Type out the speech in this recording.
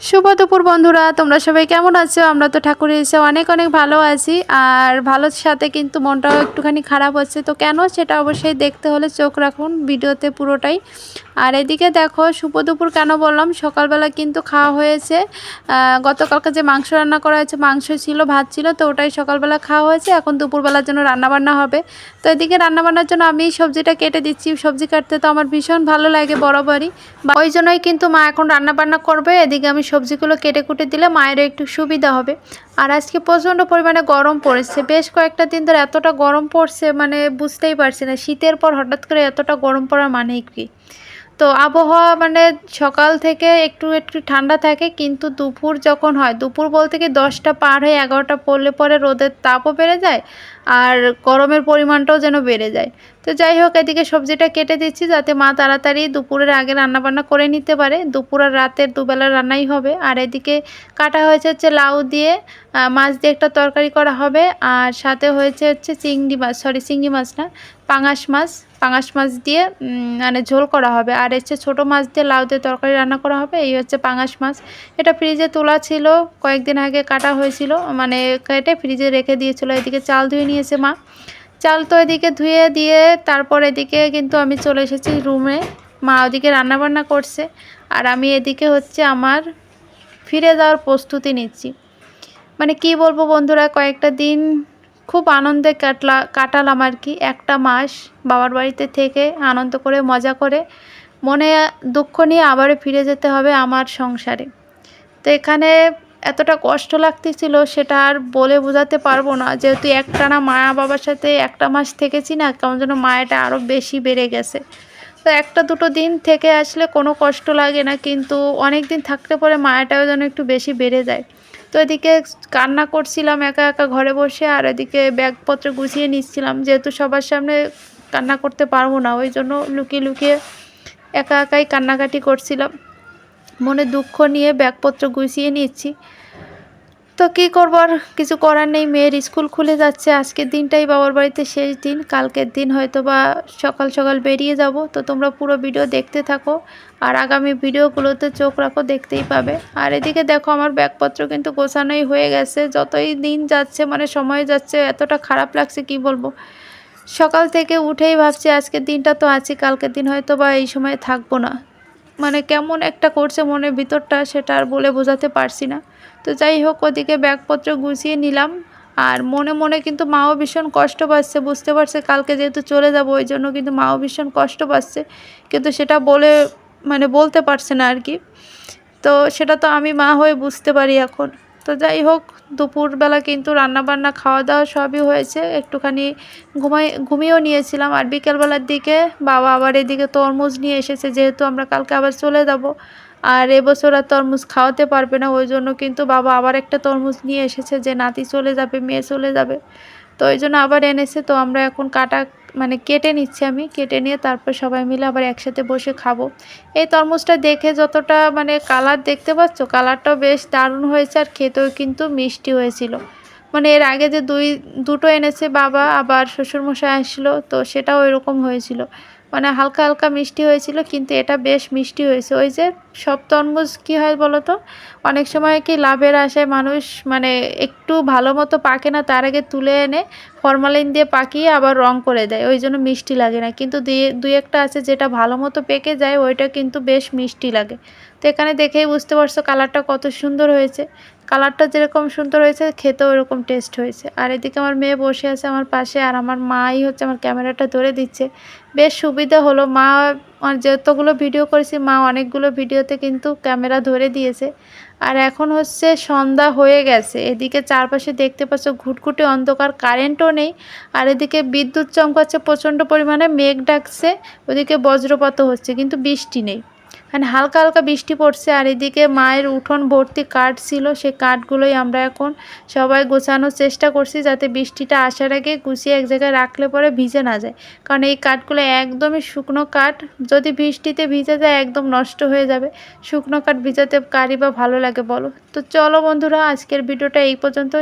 শুভ দুপুর বন্ধুরা, তোমরা সবাই কেমন আছো? আমরা তো ঠাকুরের এসে অনেক অনেক ভালো আছি। আর ভালোর সাথে কিন্তু মনটাও একটুখানি খারাপ হচ্ছে, তো কেন সেটা অবশ্যই দেখতে হলে চোখ রাখুন ভিডিওতে পুরোটাই। আর এদিকে দেখো, শুভ দুপুর কেন বললাম, সকালবেলা কিন্তু খাওয়া হয়েছে। গতকালকে যে মাংস রান্না করা হয়েছে, মাংস ছিল, ভাত ছিল, তো ওটাই সকালবেলা খাওয়া হয়েছে। এখন দুপুরবেলার জন্য রান্নাবান্না হবে। তো এদিকে রান্নাবান্নার জন্য আমি সবজিটা কেটে দিচ্ছি। সবজি কাটতে তো আমার ভীষণ ভালো লাগে বরাবরই, ওই জন্যই কিন্তু মা এখন রান্নাবান্না করবে। এদিকে আমি সবজিগুলো কেটে কুটে দিলে মায়েরও একটু সুবিধা হবে। আর আজকে প্রচণ্ড পরিমাণে গরম পড়েছে, বেশ কয়েকটা দিন ধরে এতটা গরম পড়ছে, মানে বুঝতেই পারছি না শীতের পর হঠাৎ করে এতটা গরম পড়ার মানে কি। তো আবহাওয়া মানে সকাল থেকে একটু একটু ঠান্ডা থাকে, কিন্তু দুপুর যখন হয়, দুপুর বলতে কি 10টা পার হয়ে 11টা পড়লে পরে রোদের তাপও বেড়ে যায়, আর গরমের পরিমাণটাও যেন বেড়ে যায়। তো যাই হোক, এদিকে সবজিটা কেটে দিচ্ছি যাতে মা তাড়াতাড়ি দুপুরের আগে রান্নাবান্না করে নিতে পারে। দুপুর আর রাতের দুবেলা রান্নাই হবে। আর এদিকে কাটা হয়েছে লাউ দিয়ে, মাছ দিয়ে একটা তরকারি করা হবে। আর সাথে হয়েছে চিংড়ি মাছ, সরি চিংড়ি মাছ না, পাঙাশ মাছ দিয়ে মানে ঝোল করা হবে। আর ছোটো মাছ দিয়ে লাউ দিয়ে তরকারি রান্না করা হবে। এই হচ্ছে পাঙাশ মাছ। এটা ফ্রিজে তোলা ছিল, কয়েকদিন আগে কাটা হয়েছিল, মানে কেটে ফ্রিজে রেখে দিয়েছিল। এদিকে চাল ধুয়ে নিয়েছে মা। চাল তো এদিকে ধুয়ে দিয়ে তারপর এদিকে কিন্তু আমি চলে এসেছি রুমে। মা ওদিকে রান্নাবান্না করছে, আর আমি এদিকে আমার ফিরে যাওয়ার প্রস্তুতি নিচ্ছি। মানে কি বলবো বন্ধুরা, কয়েকটা দিন খুব আনন্দে কাটালাম আর কি। একটা মাস বাবার বাড়িতে থেকে আনন্দ করে মজা করে, মনে দুঃখ নিয়ে আবারও ফিরে যেতে হবে আমার সংসারে। তো এখানে এতটা কষ্ট লাগতেছিল সেটা আর বলে বোঝাতে পারবো না, যেহেতু একটানা মা বাবার সাথে একটা মাস থেকেছি না, কেমন যেন মায়াটা আরও বেশি বেড়ে গেছে। তো একটা দুটো দিন থেকে আসলে কোনো কষ্ট লাগে না, কিন্তু অনেক দিন থাকতে পরে মায়াটাও যেন একটু বেশি বেড়ে যায়। তো এদিকে কান্না করছিলাম একা একা ঘরে বসে, আর এদিকে ব্যাগপত্র গুছিয়ে নিচ্ছিলাম, যেহেতু সবার সামনে কান্না করতে পারবো না, ওই জন্য লুকিয়ে লুকিয়ে একা একাই কান্নাকাটি করছিলাম। মনে দুঃখ নিয়ে ব্যাগপত্র গুছিয়ে নিচ্ছি। তো কী করবো, আর কিছু করার নেই, মেয়ের স্কুল খুলে যাচ্ছে। আজকের দিনটাই বাবার বাড়িতে শেষ দিন, কালকের দিন হয়তো বা সকাল সকাল বেরিয়ে যাব। তো তোমরা পুরো ভিডিও দেখতে থাকো, আর আগামী ভিডিওগুলোতে চোখ রাখো, দেখতেই পাবে। আর এদিকে দেখো, আমার ব্যাগপত্র কিন্তু গোছানোই হয়ে গেছে। যতই দিন যাচ্ছে, মানে সময় যাচ্ছে, এতটা খারাপ লাগছে কি বলবো। সকাল থেকে উঠেই ভাবছি আজকের দিনটা তো আছি, কালকের দিন হয়তো বা এই সময় থাকবো না। মানে কেমন একটা করছে মনের ভিতরটা, সেটা আর বলে বোঝাতে পারছি না। তো যাই হোক, ওদিকে ব্যাগপত্র গুছিয়ে নিলাম। আর মনে মনে কিন্তু মাও ভীষণ কষ্ট পাচ্ছে, বুঝতে পারছে কালকে যেহেতু চলে যাব, ওই জন্য কিন্তু মাও ভীষণ কষ্ট পাচ্ছে, কিন্তু সেটা বলতে পারছে না আর কি। তো সেটা তো আমি মা হয়ে বুঝতে পারি এখন। তো যাই হোক, দুপুরবেলা কিন্তু রান্নাবান্না খাওয়া দাওয়া সবই হয়েছে, একটুখানি ঘুমিয়েও নিয়েছিলাম। আর বিকেলবেলার দিকে বাবা আবার এদিকে তরমুজ নিয়ে এসেছে, যেহেতু আমরা কালকে আবার চলে যাব, আর এবছর আর তরমুজ খাওয়াতে পারবে না, ওই জন্য কিন্তু বাবা আবার একটা তরমুজ নিয়ে এসেছে, যে নাতি চলে যাবে, মেয়ে চলে যাবে, তো ওই জন্য আবার এনেছে। তো আমরা এখন কেটে নিচ্ছি, আমি কেটে নিয়ে তারপর সবাই মিলে আবার একসাথে বসে খাবো। এই তরমুজটা দেখে যতটা কালার দেখতে পাচ্ছ, কালারটাও বেশ দারুণ হয়েছে, আর খেতেও কিন্তু মিষ্টি হয়েছিল। এর আগে যে দুটো এনেছে বাবা, আবার শ্বশুরমশাই আসলো, তো সেটাও এরকম হয়েছিল, হালকা হালকা মিষ্টি হয়েছিল, কিন্তু এটা বেশ মিষ্টি হয়েছে। ওই যে সব তরমুজ কী হয় বলো তো, অনেক সময় কি লাভের আশায় মানুষ একটু ভালো মতো পাকে না, তার আগে তুলে এনে ফরমালিন দিয়ে পাকিয়ে আবার রং করে দেয়, ওই জন্য মিষ্টি লাগে না। কিন্তু দুই একটা আছে যেটা ভালো মতো পেকে যায়, ওইটা কিন্তু বেশ মিষ্টি লাগে। তো এখানে দেখেই বুঝতে পারছো কালারটা কত সুন্দর হয়েছে। কালারটা যেরকম সুন্দর হয়েছে, খেতেও এরকম টেস্ট হয়েছে। আর এদিকে আমার মেয়ে বসে আছে আমার পাশে, আর আমার মাই আমার ক্যামেরাটা ধরে দিচ্ছে। বেশ সুবিধা হলো, মা যতগুলো ভিডিও করেছি, মা অনেকগুলো ভিডিওতে কিন্তু ক্যামেরা ধরে দিয়েছে। আর এখন সন্ধ্যা হয়ে গেছে, এদিকে চারপাশে দেখতে পাচ্ছ ঘুটঘুটে অন্ধকার, কারেন্টও নেই। আর এদিকে বিদ্যুৎ চমকাচ্ছে প্রচণ্ড পরিমাণে, মেঘ ডাকছে, ওদিকে বজ্রপাতও হচ্ছে, কিন্তু বৃষ্টি নেই, হালকা হালকা বৃষ্টি পড়ছে। আর এদিকে মায়ের উঠোন ভর্তি কাঠ ছিল, সেই কাঠগুলোই আমরা এখন সবাই গোছানোর চেষ্টা করছি, যাতে বৃষ্টিটা আসার আগে গুছিয়ে এক জায়গায় রাখলে পরে ভিজে না যায়। কারণ এই কাঠগুলো একদমই শুকনো কাঠ, যদি বৃষ্টিতে ভিজে যায় একদম নষ্ট হয়ে যাবে। শুকনো কাঠ ভিজাতে কারই বা ভালো লাগে বলো। তো চলো বন্ধুরা, আজকের ভিডিওটা এই পর্যন্ত।